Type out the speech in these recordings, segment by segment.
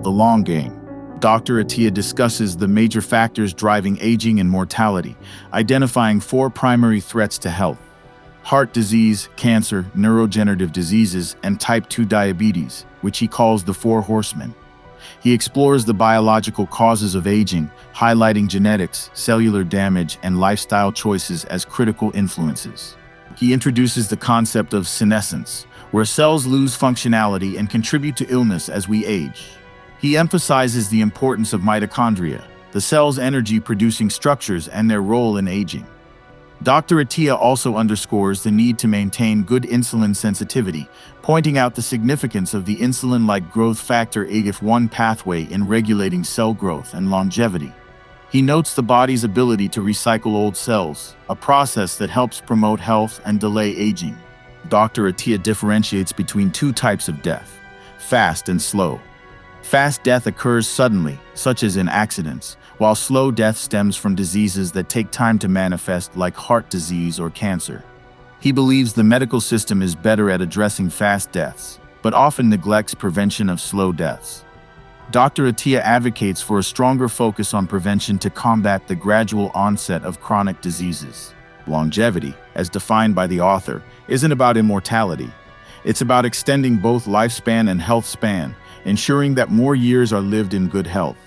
The long game. Dr. Attia discusses the major factors driving aging and mortality, identifying 4 primary threats to health: heart disease, cancer, neurodegenerative diseases, and type 2 diabetes, which he calls the 4 horsemen. He explores the biological causes of aging, highlighting genetics, cellular damage, and lifestyle choices as critical influences. He introduces the concept of senescence, where cells lose functionality and contribute to illness as we age. He emphasizes the importance of mitochondria, the cell's energy-producing structures, and their role in aging. Dr. Attia also underscores the need to maintain good insulin sensitivity, pointing out the significance of the insulin-like growth factor IGF-1 pathway in regulating cell growth and longevity. He notes the body's ability to recycle old cells, a process that helps promote health and delay aging. Dr. Attia differentiates between 2 types of death: fast and slow. Fast death occurs suddenly, such as in accidents, while slow death stems from diseases that take time to manifest, like heart disease or cancer. He believes the medical system is better at addressing fast deaths, but often neglects prevention of slow deaths. Dr. Attia advocates for a stronger focus on prevention to combat the gradual onset of chronic diseases. Longevity, as defined by the author, isn't about immortality. It's about extending both lifespan and health span, ensuring that more years are lived in good health.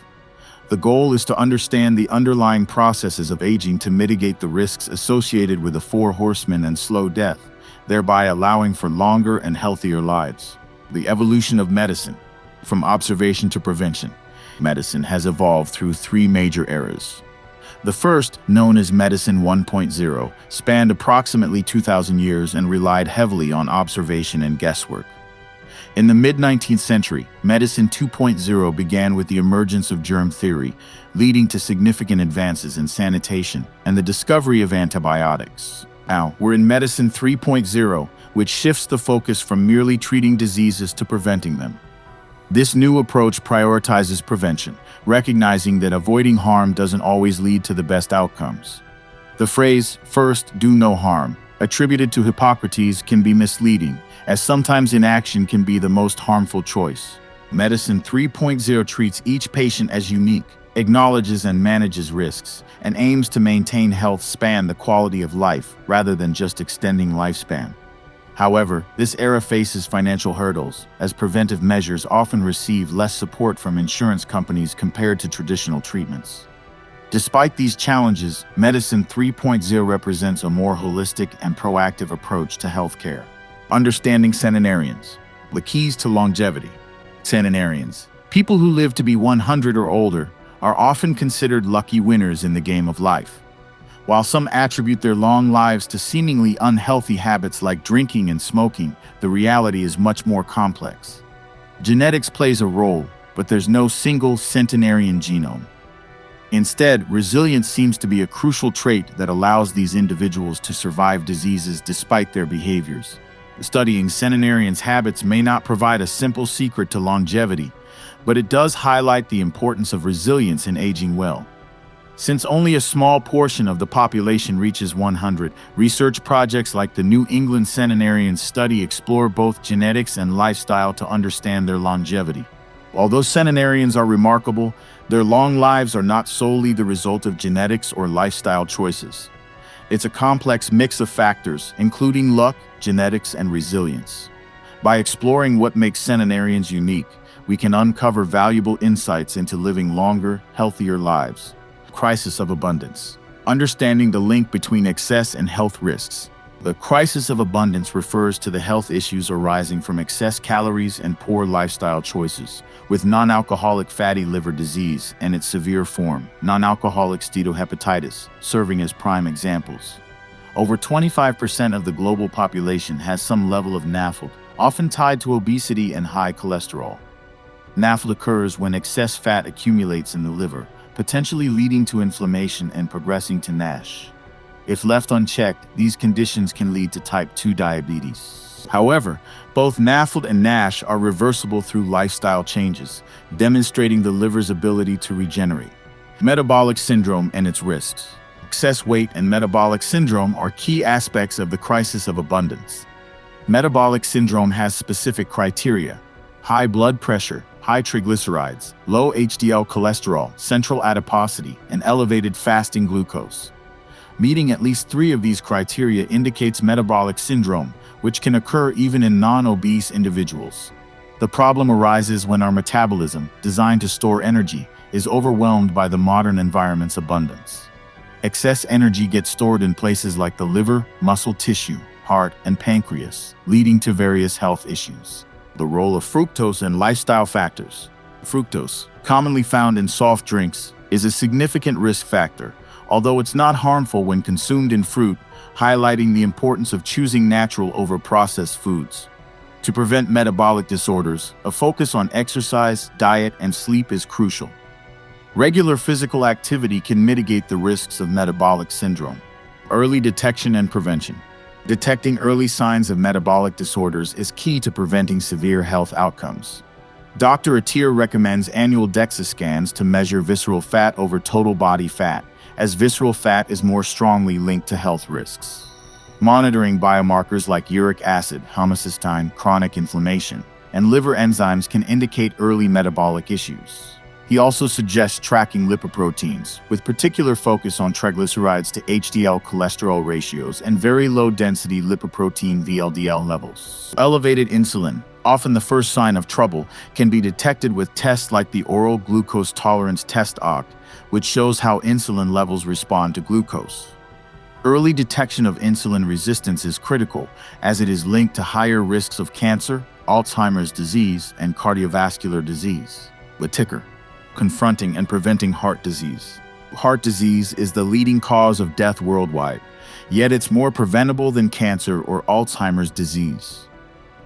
The goal is to understand the underlying processes of aging to mitigate the risks associated with the 4 horsemen and slow death, thereby allowing for longer and healthier lives. The evolution of medicine. From observation to prevention, medicine has evolved through 3 major eras. The first, known as Medicine 1.0, spanned approximately 2,000 years and relied heavily on observation and guesswork. In the mid-19th century, Medicine 2.0 began with the emergence of germ theory, leading to significant advances in sanitation and the discovery of antibiotics. Now, we're in Medicine 3.0, which shifts the focus from merely treating diseases to preventing them. This new approach prioritizes prevention, recognizing that avoiding harm doesn't always lead to the best outcomes. The phrase, "first, do no harm," attributed to Hippocrates, can be misleading, as sometimes inaction can be the most harmful choice. Medicine 3.0 treats each patient as unique, acknowledges and manages risks, and aims to maintain health span the quality of life rather than just extending lifespan. However, this era faces financial hurdles, as preventive measures often receive less support from insurance companies compared to traditional treatments. Despite these challenges, Medicine 3.0 represents a more holistic and proactive approach to healthcare. Understanding centenarians. The keys to longevity. Centenarians, people who live to be 100 or older, are often considered lucky winners in the game of life. While some attribute their long lives to seemingly unhealthy habits like drinking and smoking, the reality is much more complex. Genetics plays a role, but there's no single centenarian genome. Instead, resilience seems to be a crucial trait that allows these individuals to survive diseases despite their behaviors. Studying centenarians' habits may not provide a simple secret to longevity, but it does highlight the importance of resilience in aging well. Since only a small portion of the population reaches 100, research projects like the New England Centenarians study explore both genetics and lifestyle to understand their longevity. Although centenarians are remarkable, their long lives are not solely the result of genetics or lifestyle choices. It's a complex mix of factors, including luck, genetics, and resilience. By exploring what makes centenarians unique, we can uncover valuable insights into living longer, healthier lives. Crisis of abundance. Understanding the link between excess and health risks. The crisis of abundance refers to the health issues arising from excess calories and poor lifestyle choices, with non-alcoholic fatty liver disease and its severe form, non-alcoholic steatohepatitis, serving as prime examples. Over 25% of the global population has some level of NAFLD, often tied to obesity and high cholesterol. NAFLD occurs when excess fat accumulates in the liver, potentially leading to inflammation and progressing to NASH. If left unchecked, these conditions can lead to type 2 diabetes. However, both NAFLD and NASH are reversible through lifestyle changes, demonstrating the liver's ability to regenerate. Metabolic syndrome and its risks. Excess weight and metabolic syndrome are key aspects of the crisis of abundance. Metabolic syndrome has specific criteria: high blood pressure, high triglycerides, low HDL cholesterol, central adiposity, and elevated fasting glucose. Meeting at least 3 of these criteria indicates metabolic syndrome, which can occur even in non-obese individuals. The problem arises when our metabolism, designed to store energy, is overwhelmed by the modern environment's abundance. Excess energy gets stored in places like the liver, muscle tissue, heart, and pancreas, leading to various health issues. The role of fructose and lifestyle factors. Fructose, commonly found in soft drinks, is a significant risk factor, although it's not harmful when consumed in fruit, highlighting the importance of choosing natural over processed foods. To prevent metabolic disorders, a focus on exercise, diet, and sleep is crucial. Regular physical activity can mitigate the risks of metabolic syndrome. Early detection and prevention. Detecting early signs of metabolic disorders is key to preventing severe health outcomes. Dr. Attia recommends annual DEXA scans to measure visceral fat over total body fat, as visceral fat is more strongly linked to health risks. Monitoring biomarkers like uric acid, homocysteine, chronic inflammation, and liver enzymes can indicate early metabolic issues. He also suggests tracking lipoproteins, with particular focus on triglycerides to HDL cholesterol ratios and very low-density lipoprotein VLDL levels. Elevated insulin, often the first sign of trouble, can be detected with tests like the oral glucose tolerance test (OGT), which shows how insulin levels respond to glucose. Early detection of insulin resistance is critical, as it is linked to higher risks of cancer, Alzheimer's disease, and cardiovascular disease. The ticker. Confronting and preventing heart disease. Heart disease is the leading cause of death worldwide, yet it's more preventable than cancer or Alzheimer's disease.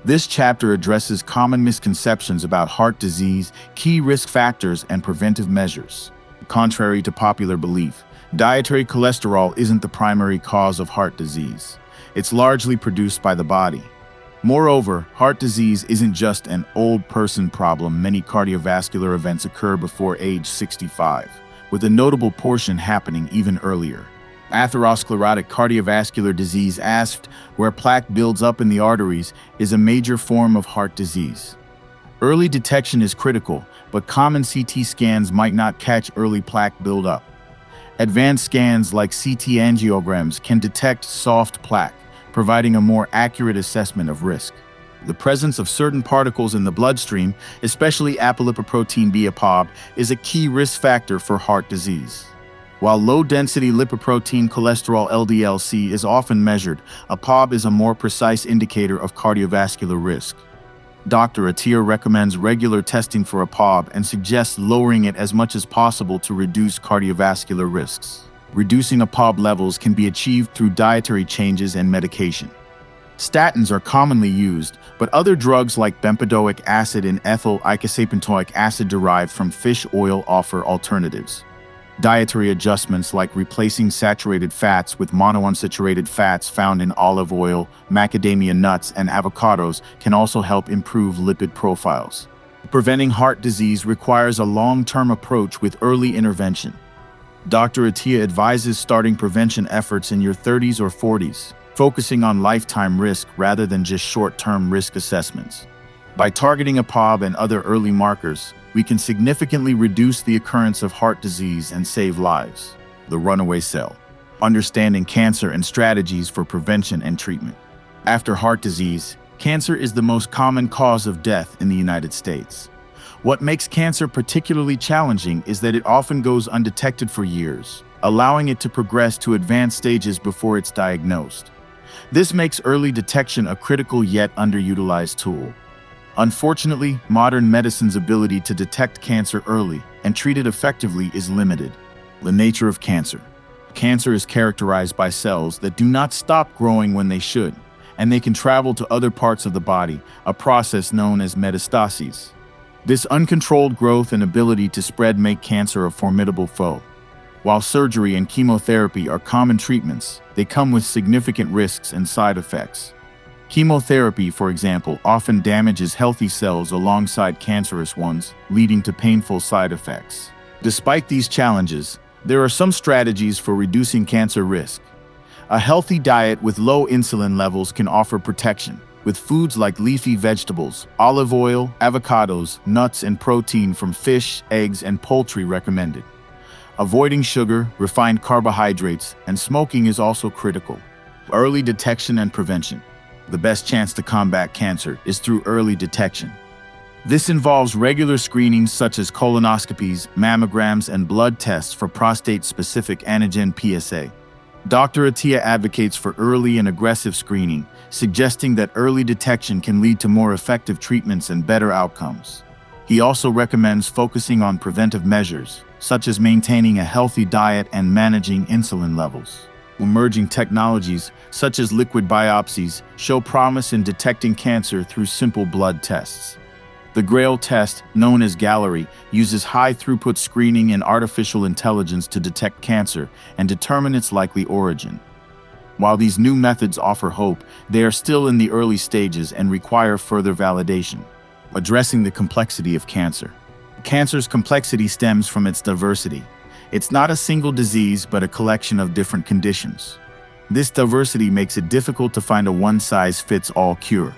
This chapter addresses common misconceptions about heart disease, key risk factors, and preventive measures. Contrary to popular belief, dietary cholesterol isn't the primary cause of heart disease. It's largely produced by the body. Moreover, heart disease isn't just an old person problem. Many cardiovascular events occur before age 65, with a notable portion happening even earlier. Atherosclerotic cardiovascular disease (ASCVD), where plaque builds up in the arteries, is a major form of heart disease. Early detection is critical, but common CT scans might not catch early plaque buildup. Advanced scans like CT angiograms can detect soft plaque, providing a more accurate assessment of risk. The presence of certain particles in the bloodstream, especially apolipoprotein B (ApoB), is a key risk factor for heart disease. While low-density lipoprotein cholesterol (LDL-C) is often measured, ApoB is a more precise indicator of cardiovascular risk. Dr. Attia recommends regular testing for ApoB and suggests lowering it as much as possible to reduce cardiovascular risks. Reducing ApoB levels can be achieved through dietary changes and medication. Statins are commonly used, but other drugs like bempedoic acid and ethyl icosapentaenoic acid derived from fish oil offer alternatives. Dietary adjustments like replacing saturated fats with monounsaturated fats found in olive oil, macadamia nuts, and avocados can also help improve lipid profiles. Preventing heart disease requires a long-term approach with early intervention. Dr. Attia advises starting prevention efforts in your 30s or 40s, focusing on lifetime risk rather than just short-term risk assessments. By targeting ApoB and other early markers, we can significantly reduce the occurrence of heart disease and save lives. The Runaway Cell. Understanding cancer and strategies for prevention and treatment. After heart disease, cancer is the most common cause of death in the United States. What makes cancer particularly challenging is that it often goes undetected for years, allowing it to progress to advanced stages before it's diagnosed. This makes early detection a critical yet underutilized tool. Unfortunately, modern medicine's ability to detect cancer early and treat it effectively is limited. The nature of cancer. Cancer is characterized by cells that do not stop growing when they should, and they can travel to other parts of the body, a process known as metastases. This uncontrolled growth and ability to spread make cancer a formidable foe. While surgery and chemotherapy are common treatments, they come with significant risks and side effects. Chemotherapy, for example, often damages healthy cells alongside cancerous ones, leading to painful side effects. Despite these challenges, there are some strategies for reducing cancer risk. A healthy diet with low insulin levels can offer protection. with foods like leafy vegetables, olive oil, avocados, nuts, and protein from fish, eggs, and poultry recommended. Avoiding sugar, refined carbohydrates, and smoking is also critical. Early detection and prevention. The best chance to combat cancer is through early detection. This involves regular screenings such as colonoscopies, mammograms, and blood tests for prostate-specific antigen PSA. Dr. Attia advocates for early and aggressive screening, suggesting that early detection can lead to more effective treatments and better outcomes. He also recommends focusing on preventive measures, such as maintaining a healthy diet and managing insulin levels. Emerging technologies, such as liquid biopsies, show promise in detecting cancer through simple blood tests. The GRAIL test, known as Gallery, uses high-throughput screening and artificial intelligence to detect cancer and determine its likely origin. While these new methods offer hope, they are still in the early stages and require further validation. Addressing the complexity of cancer. Cancer's complexity stems from its diversity. It's not a single disease, but a collection of different conditions. This diversity makes it difficult to find a one-size-fits-all cure.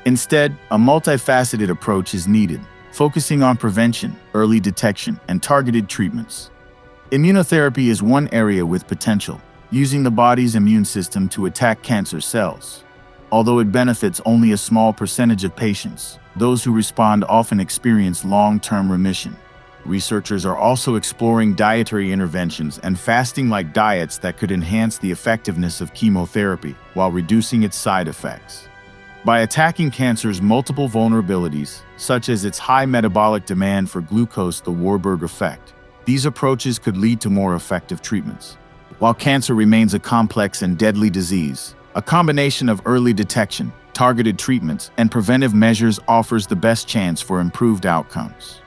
Instead, a multifaceted approach is needed, focusing on prevention, early detection, and targeted treatments. Immunotherapy is one area with potential, using the body's immune system to attack cancer cells. Although it benefits only a small percentage of patients, those who respond often experience long-term remission. Researchers are also exploring dietary interventions and fasting-like diets that could enhance the effectiveness of chemotherapy while reducing its side effects. By attacking cancer's multiple vulnerabilities, such as its high metabolic demand for glucose, the Warburg effect, these approaches could lead to more effective treatments. While cancer remains a complex and deadly disease, a combination of early detection, targeted treatments, and preventive measures offers the best chance for improved outcomes.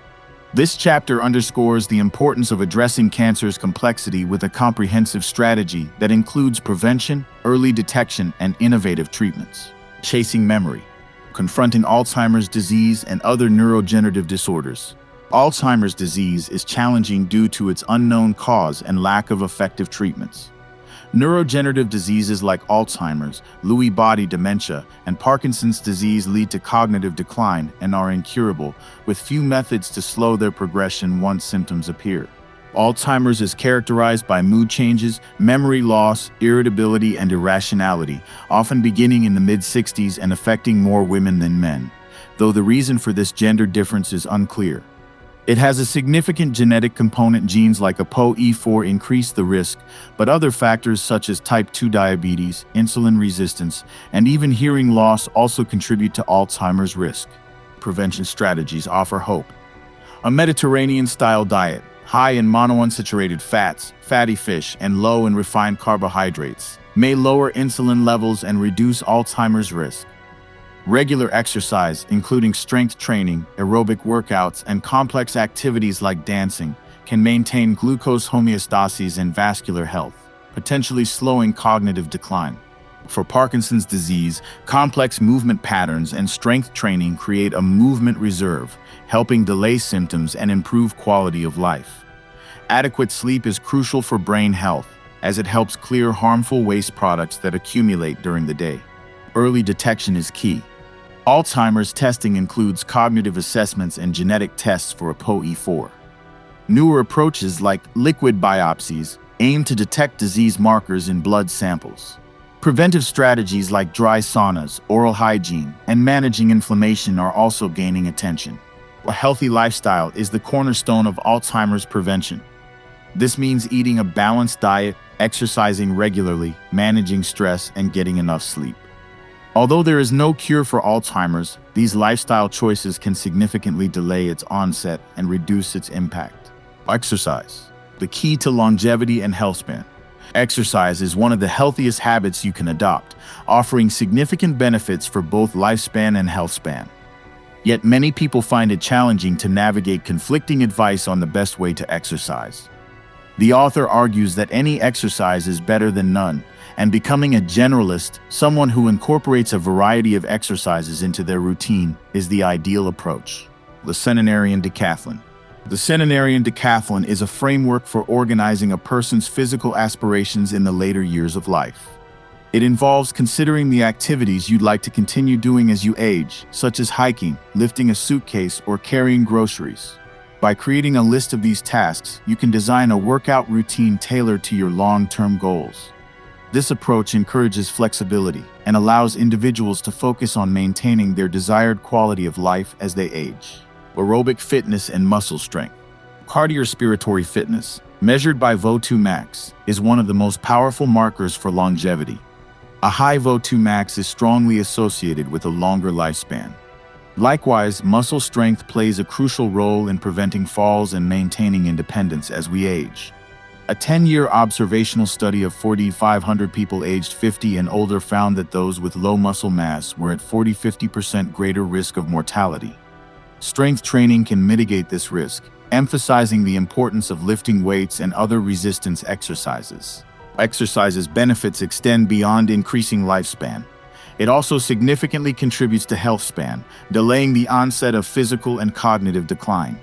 This chapter underscores the importance of addressing cancer's complexity with a comprehensive strategy that includes prevention, early detection, and innovative treatments. Chasing memory. Confronting Alzheimer's disease and other neurodegenerative disorders. Alzheimer's disease is challenging due to its unknown cause and lack of effective treatments. Neurodegenerative diseases like Alzheimer's, Lewy body dementia, and Parkinson's disease lead to cognitive decline and are incurable, with few methods to slow their progression once symptoms appear. Alzheimer's is characterized by mood changes, memory loss, irritability, and irrationality, often beginning in the mid-60s and affecting more women than men, though the reason for this gender difference is unclear. It has a significant genetic component. Genes like ApoE4 increase the risk, but other factors such as type 2 diabetes, insulin resistance, and even hearing loss also contribute to Alzheimer's risk. Prevention strategies offer hope. A Mediterranean-style diet, high in monounsaturated fats, fatty fish, and low in refined carbohydrates, may lower insulin levels and reduce Alzheimer's risk. Regular exercise, including strength training, aerobic workouts, and complex activities like dancing, can maintain glucose homeostasis and vascular health, potentially slowing cognitive decline. For Parkinson's disease, complex movement patterns and strength training create a movement reserve, helping delay symptoms and improve quality of life. Adequate sleep is crucial for brain health, as it helps clear harmful waste products that accumulate during the day. Early detection is key. Alzheimer's testing includes cognitive assessments and genetic tests for ApoE4. Newer approaches like liquid biopsies aim to detect disease markers in blood samples. Preventive strategies like dry saunas, oral hygiene, and managing inflammation are also gaining attention. A healthy lifestyle is the cornerstone of Alzheimer's prevention. This means eating a balanced diet, exercising regularly, managing stress, and getting enough sleep. Although there is no cure for Alzheimer's, these lifestyle choices can significantly delay its onset and reduce its impact. Exercise, the key to longevity and healthspan. Exercise is one of the healthiest habits you can adopt, offering significant benefits for both lifespan and healthspan. Yet many people find it challenging to navigate conflicting advice on the best way to exercise. The author argues that any exercise is better than none, and becoming a generalist, someone who incorporates a variety of exercises into their routine, is the ideal approach. The Centenarian Decathlon. The Centenarian Decathlon is a framework for organizing a person's physical aspirations in the later years of life. It involves considering the activities you'd like to continue doing as you age, such as hiking, lifting a suitcase, or carrying groceries. By creating a list of these tasks, you can design a workout routine tailored to your long-term goals. This approach encourages flexibility and allows individuals to focus on maintaining their desired quality of life as they age. Aerobic fitness and muscle strength. Cardiorespiratory fitness, measured by VO2 max, is one of the most powerful markers for longevity. A high VO2 max is strongly associated with a longer lifespan. Likewise, muscle strength plays a crucial role in preventing falls and maintaining independence as we age. A 10-year observational study of 4,500 people aged 50 and older found that those with low muscle mass were at 40–50% greater risk of mortality. Strength training can mitigate this risk, emphasizing the importance of lifting weights and other resistance exercises. Exercise's benefits extend beyond increasing lifespan. It also significantly contributes to health span, delaying the onset of physical and cognitive decline.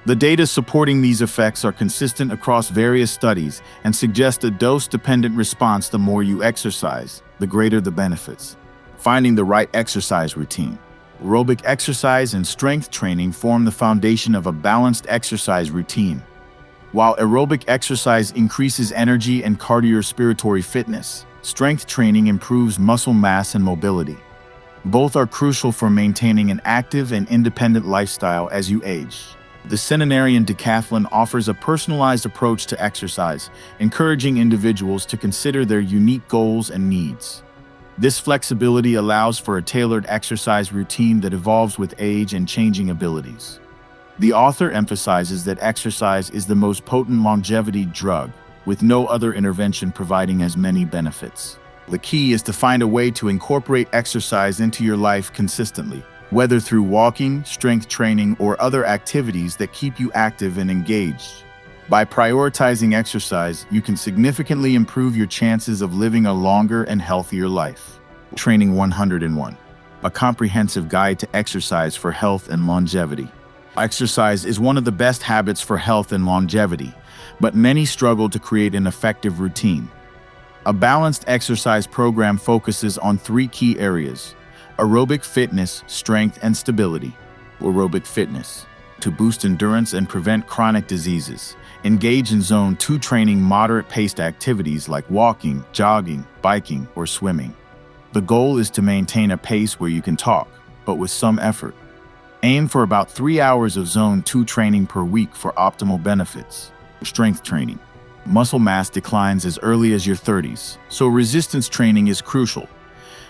The data supporting these effects are consistent across various studies and suggest a dose-dependent response. The more you exercise, the greater the benefits. Finding the right exercise routine. Aerobic exercise and strength training form the foundation of a balanced exercise routine. While aerobic exercise increases energy and cardiorespiratory fitness, strength training improves muscle mass and mobility. Both are crucial for maintaining an active and independent lifestyle as you age. The Centenarian Decathlon offers a personalized approach to exercise, encouraging individuals to consider their unique goals and needs. This flexibility allows for a tailored exercise routine that evolves with age and changing abilities. The author emphasizes that exercise is the most potent longevity drug, with no other intervention providing as many benefits. The key is to find a way to incorporate exercise into your life consistently, whether through walking, strength training, or other activities that keep you active and engaged. By prioritizing exercise, you can significantly improve your chances of living a longer and healthier life. Training 101, a comprehensive guide to exercise for health and longevity. Exercise is one of the best habits for health and longevity, but many struggle to create an effective routine. A balanced exercise program focuses on three key areas: aerobic fitness, strength, and stability. Aerobic fitness, to boost endurance and prevent chronic diseases. Engage in Zone 2 training, moderate-paced activities like walking, jogging, biking, or swimming. The goal is to maintain a pace where you can talk, but with some effort. Aim for about 3 hours of Zone 2 training per week for optimal benefits. Strength training. Muscle mass declines as early as your 30s, so resistance training is crucial.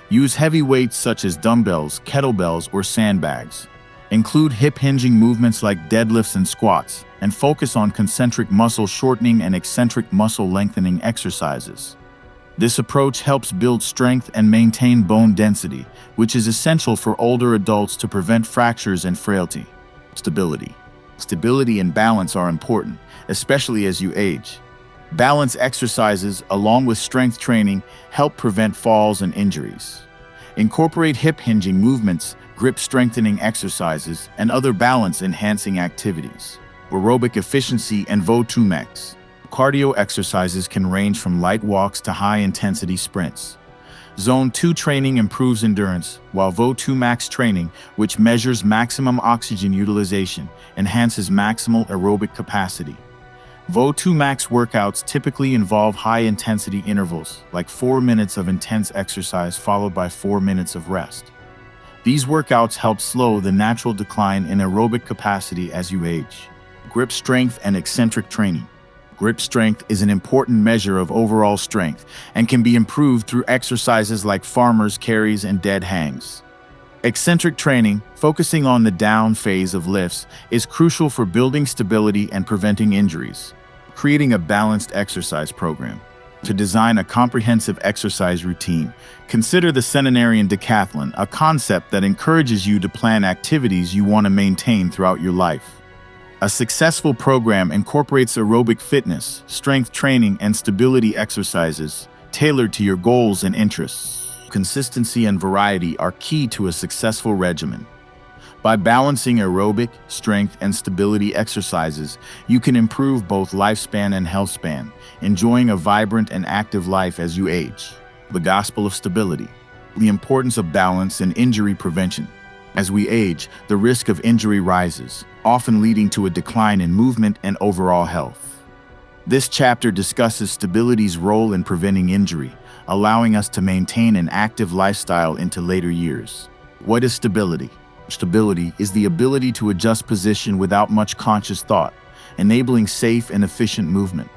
Use heavy weights such as dumbbells, kettlebells, or sandbags. Include hip-hinging movements like deadlifts and squats, and focus on concentric muscle shortening and eccentric muscle lengthening exercises. This approach helps build strength and maintain bone density, which is essential for older adults to prevent fractures and frailty. Stability. Stability and balance are important, especially as you age. Balance exercises, along with strength training, help prevent falls and injuries. Incorporate hip-hinging movements, grip-strengthening exercises, and other balance-enhancing activities. Aerobic efficiency and VO2 max. Cardio exercises can range from light walks to high-intensity sprints. Zone 2 training improves endurance, while VO2 max training, which measures maximum oxygen utilization, enhances maximal aerobic capacity. VO2 max workouts typically involve high-intensity intervals, like 4 minutes of intense exercise followed by 4 minutes of rest. These workouts help slow the natural decline in aerobic capacity as you age. Grip strength and eccentric training. Grip strength is an important measure of overall strength and can be improved through exercises like farmer's carries and dead hangs. Eccentric training, focusing on the down phase of lifts, is crucial for building stability and preventing injuries. Creating a balanced exercise program. To design a comprehensive exercise routine, consider the Centenarian Decathlon, a concept that encourages you to plan activities you want to maintain throughout your life. A successful program incorporates aerobic fitness, strength training, and stability exercises tailored to your goals and interests. Consistency and variety are key to a successful regimen. By balancing aerobic, strength, and stability exercises, you can improve both lifespan and health span, enjoying a vibrant and active life as you age. The gospel of stability. The importance of balance and injury prevention. As we age, the risk of injury rises, often leading to a decline in movement and overall health. This chapter discusses stability's role in preventing injury, allowing us to maintain an active lifestyle into later years. What is stability? Stability is the ability to adjust position without much conscious thought, enabling safe and efficient movement.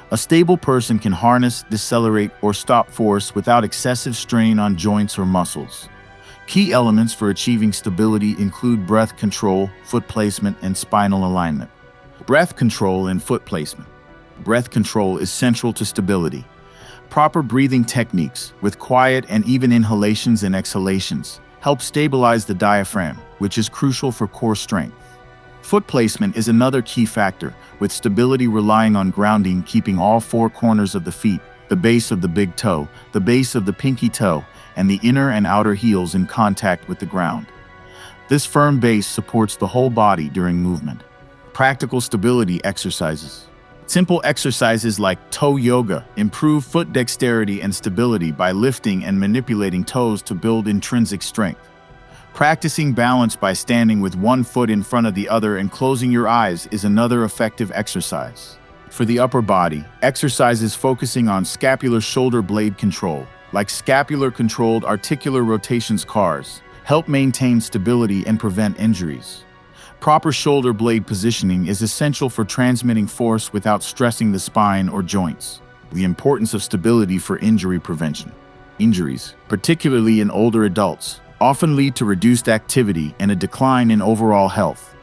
A stable person can harness, decelerate, or stop force without excessive strain on joints or muscles. Key elements for achieving stability include breath control, foot placement, and spinal alignment. Breath control and foot placement. Breath control is central to stability. Proper breathing techniques, with quiet and even inhalations and exhalations, help stabilize the diaphragm, which is crucial for core strength. Foot placement is another key factor, with stability relying on grounding, keeping all four corners of the feet, the base of the big toe, the base of the pinky toe, and the inner and outer heels in contact with the ground. This firm base supports the whole body during movement. Practical stability exercises. Simple exercises like toe yoga improve foot dexterity and stability by lifting and manipulating toes to build intrinsic strength. Practicing balance by standing with one foot in front of the other and closing your eyes is another effective exercise. For the upper body, exercises focusing on scapular shoulder blade control, like scapular-controlled articular rotations CARs, help maintain stability and prevent injuries. Proper shoulder blade positioning is essential for transmitting force without stressing the spine or joints. The importance of stability for injury prevention. Injuries, particularly in older adults, often lead to reduced activity and a decline in overall health.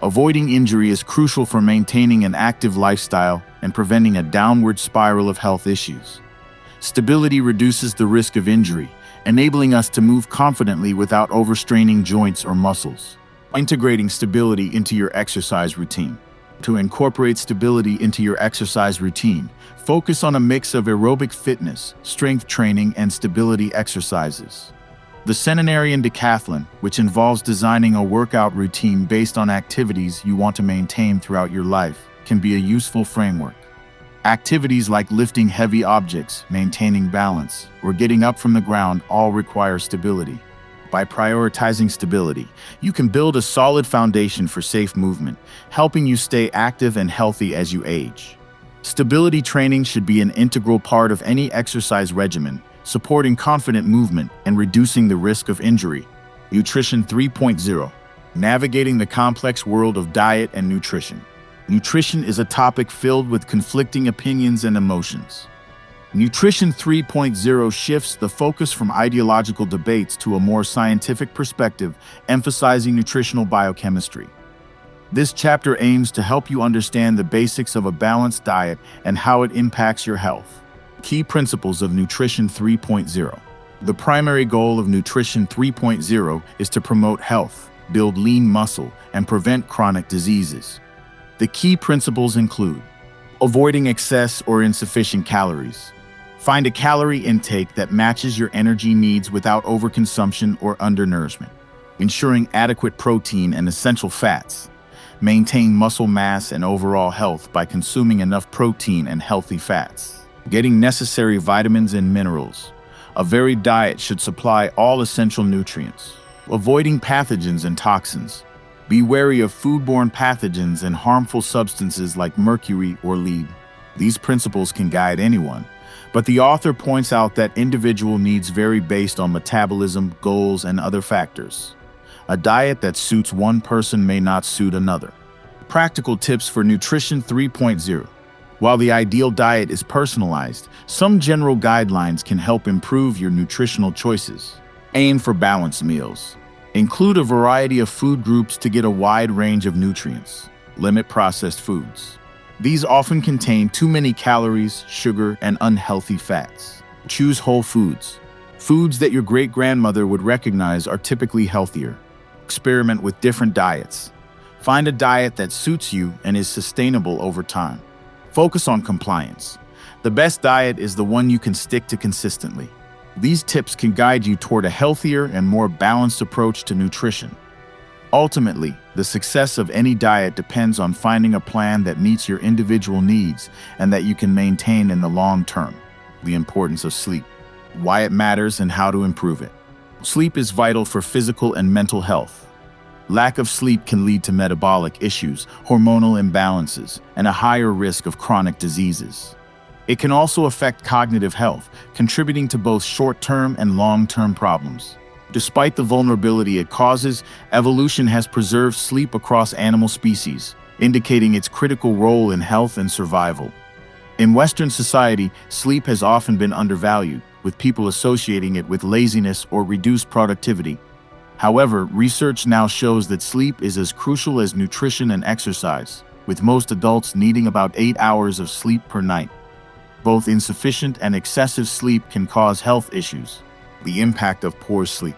Avoiding injury is crucial for maintaining an active lifestyle and preventing a downward spiral of health issues. Stability reduces the risk of injury, enabling us to move confidently without overstraining joints or muscles. Integrating stability into your exercise routine. To incorporate stability into your exercise routine, focus on a mix of aerobic fitness, strength training, and stability exercises. The Centenarian decathlon, which involves designing a workout routine based on activities you want to maintain throughout your life, can be a useful framework. Activities like lifting heavy objects, maintaining balance, or getting up from the ground all require stability. By prioritizing stability, you can build a solid foundation for safe movement, helping you stay active and healthy as you age. Stability training should be an integral part of any exercise regimen, supporting confident movement and reducing the risk of injury. Nutrition 3.0. Navigating the complex world of diet and nutrition. Nutrition is a topic filled with conflicting opinions and emotions. Nutrition 3.0 shifts the focus from ideological debates to a more scientific perspective, emphasizing nutritional biochemistry. This chapter aims to help you understand the basics of a balanced diet and how it impacts your health. Key principles of Nutrition 3.0. The primary goal of Nutrition 3.0 is to promote health, build lean muscle, and prevent chronic diseases. The key principles include avoiding excess or insufficient calories. Find a calorie intake that matches your energy needs without overconsumption or undernourishment. Ensuring adequate protein and essential fats. Maintain muscle mass and overall health by consuming enough protein and healthy fats. Getting necessary vitamins and minerals. A varied diet should supply all essential nutrients. Avoiding pathogens and toxins. Be wary of foodborne pathogens and harmful substances like mercury or lead. These principles can guide anyone, but the author points out that individual needs vary based on metabolism, goals, and other factors. A diet that suits one person may not suit another. Practical tips for Nutrition 3.0. While the ideal diet is personalized, some general guidelines can help improve your nutritional choices. Aim for balanced meals. Include a variety of food groups to get a wide range of nutrients. Limit processed foods. These often contain too many calories, sugar, and unhealthy fats. Choose whole foods. Foods that your great-grandmother would recognize are typically healthier. Experiment with different diets. Find a diet that suits you and is sustainable over time. Focus on compliance. The best diet is the one you can stick to consistently. These tips can guide you toward a healthier and more balanced approach to nutrition. Ultimately, the success of any diet depends on finding a plan that meets your individual needs and that you can maintain in the long term. The importance of sleep. why it matters, and how to improve it. Sleep is vital for physical and mental health. Lack of sleep can lead to metabolic issues, hormonal imbalances, and a higher risk of chronic diseases. It can also affect cognitive health, contributing to both short-term and long-term problems. Despite the vulnerability it causes, evolution has preserved sleep across animal species, indicating its critical role in health and survival. In Western society, sleep has often been undervalued, with people associating it with laziness or reduced productivity. However, research now shows that sleep is as crucial as nutrition and exercise, with most adults needing about 8 hours of sleep per night. Both insufficient and excessive sleep can cause health issues. The impact of poor sleep.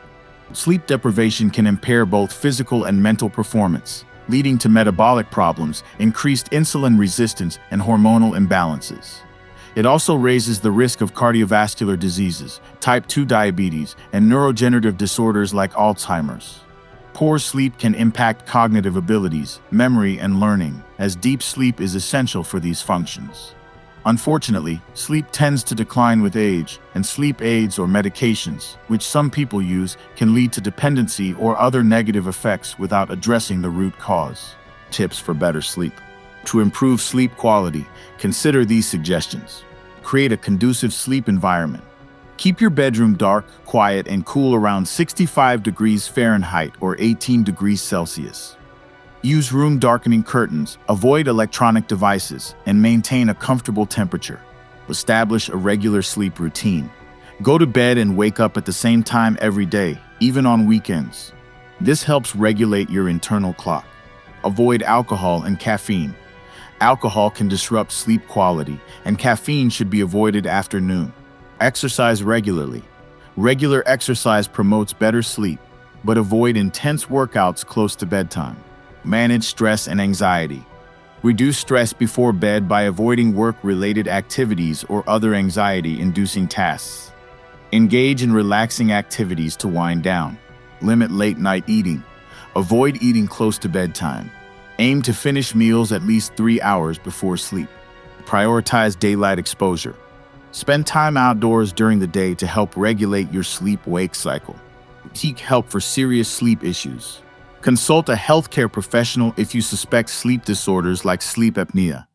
Sleep deprivation can impair both physical and mental performance, leading to metabolic problems, increased insulin resistance, and hormonal imbalances. It also raises the risk of cardiovascular diseases, type 2 diabetes, and neurodegenerative disorders like Alzheimer's. Poor sleep can impact cognitive abilities, memory, and learning, as deep sleep is essential for these functions. Unfortunately, sleep tends to decline with age, and sleep aids or medications, which some people use, can lead to dependency or other negative effects without addressing the root cause. Tips for better sleep. To improve sleep quality, consider these suggestions. Create a conducive sleep environment. Keep your bedroom dark, quiet, and cool around 65 degrees Fahrenheit or 18 degrees Celsius. Use room darkening curtains, avoid electronic devices, and maintain a comfortable temperature. Establish a regular sleep routine. Go to bed and wake up at the same time every day, even on weekends. This helps regulate your internal clock. Avoid alcohol and caffeine. Alcohol can disrupt sleep quality, and caffeine should be avoided after noon. Exercise regularly. Regular exercise promotes better sleep, but avoid intense workouts close to bedtime. Manage stress and anxiety. Reduce stress before bed by avoiding work-related activities or other anxiety-inducing tasks. Engage in relaxing activities to wind down. Limit late-night eating. Avoid eating close to bedtime. Aim to finish meals at least 3 hours before sleep. Prioritize daylight exposure. Spend time outdoors during the day to help regulate your sleep-wake cycle. Seek help for serious sleep issues. Consult a healthcare professional if you suspect sleep disorders like sleep apnea.